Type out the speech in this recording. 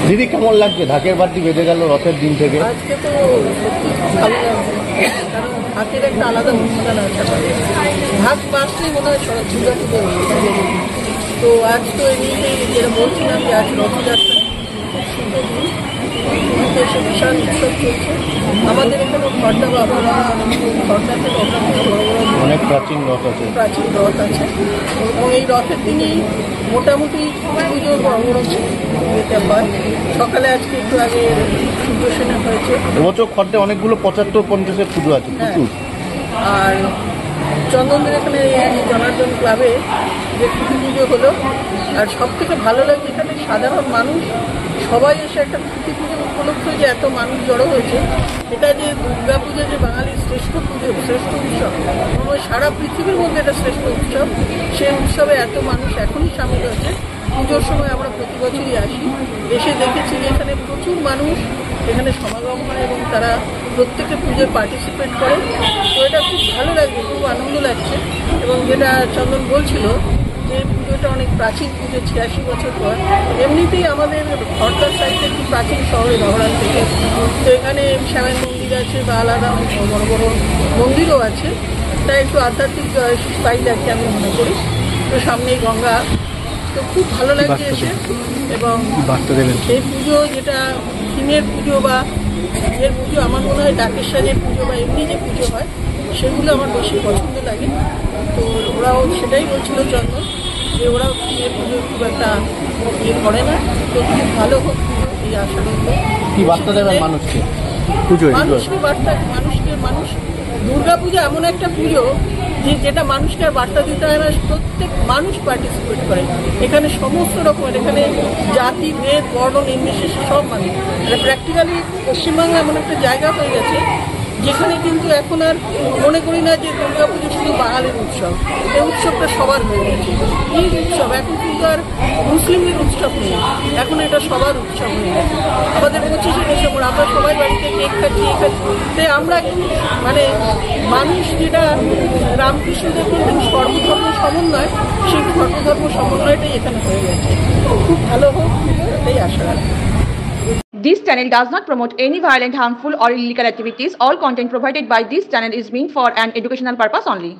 দিদি কেমন লাগছে ঢাকের বাদ্যি বেজে গেল রথের দিন থেকে? আজকে তো সত্যি ভালো লাগছে, কারণ ঢাকের একটা আলাদা অনুষ্ঠান আছে। ঢাক বাজতেই মনে হয় দুর্গা পুজো। তো আজ তো এমনিতেই যেটা বলছিলাম যে আজ রথযাত্রা এসে বিশাল উৎসব চলছে। আমাদের এখানে খড়দা বাবা খড়দা থেকে অনেক প্রাচীন রথ আছে এবং এই রথের দিনই মোটামুটি পুজোর বড় এটা হয়। সকালে আজকে একটু আগে সূর্যসেনা হয়েছে। এবছর খড়দে অনেকগুলো 75-50 পুজো আছে প্রচুর। আর চন্দনদের এখানে জনার্দন ক্লাবে যে পুজো হলো, আর সব থেকে ভালো লাগে এখানে সাধারণ মানুষ সবাই এসে একটা খুঁটি পুজো উপলক্ষে যে এত মানুষ জড়ো হয়েছে, এটা যে দুর্গা পুজো যে বাঙালির শ্রেষ্ঠ পুজো, শ্রেষ্ঠ উৎসব, সারা পৃথিবীর মধ্যে এটা শ্রেষ্ঠ উৎসব। সেই উৎসবে এত মানুষ এখনই সামিল হয়েছে। পুজোর সময় আমরা প্রতি বছরই আসি, এসে দেখেছি যে এখানে প্রচুর মানুষ এখানে সমাগম হয় এবং তারা প্রত্যেকে পুজোয় পার্টিসিপেট করে। তো এটা খুব ভালো লাগছে, খুব আনন্দ লাগছে। এবং যেটা চন্দন বলছিল যে পুজোটা অনেক প্রাচীন পুজো, 86 বছর পর। এমনিতেই আমাদের খড়দার সাইডটা একটু প্রাচীন শহরে নগরান থেকে, তো এখানে শ্যামের মন্দির আছে বা আলাদা বড় বড় মন্দিরও আছে, তাই একটু আধ্যাত্মিক সাইড আছে আমি মনে করি। তো সামনেই গঙ্গা, তো খুব ভালো লাগছে এসে। এবং এই পুজো যেটা থিমের পুজো বা এর পুজো, আমার মনে হয় ডাকের সাজের পুজো বা এমনি যে পুজো হয় সেগুলো আমার বেশি পছন্দ লাগে। তো ওরাও সেটাই বলছিল চন্দন, যে ওরাও থিমের পুজো খুব একটা করে না। তো খুব ভালো হোক পুজো, এই আশা করবো। কি বার্তা দেবেন মানুষকে? মানুষকে বার্তা, মানুষ দুর্গা পুজো এমন একটা পুজো যেটা মানুষকে আর বার্তা দিতে হয় না, প্রত্যেক মানুষ পার্টিসিপেট করে। এখানে সমস্ত রকমের, এখানে জাতি ভেদ বর্ণ নির্বিশেষে সব মানুষ। মানে প্র্যাকটিক্যালি পশ্চিমবাংলা এমন একটা জায়গা হয়ে গেছে যেখানে কিন্তু এখন আর মনে করি না যে দুর্গা পুজো শুধু বাঙালির উৎসব। এই উৎসবটা সবার হয়ে গেছে, এই উৎসব এখন কিন্তু আর মুসলিমের উৎসব নেই, এখন এটা সবার উৎসব হয়ে গেছে। আমাদের 25শে ডিসেম্বর আমরা সবাই বাড়িতে কেক খাচ্ছি, তাই আমরা মানে মানুষ যেটা রামকৃষ্ণদেব বলতেন সর্বধর্ম সমন্বয়, সেই সর্বধর্ম সমন্বয়টাই এখানে হয়ে গেছে। খুব ভালো হোক, এটাই আশা রাখি। This channel does not promote any violent, harmful or illegal activities. All content provided by this channel is meant for an educational purpose only.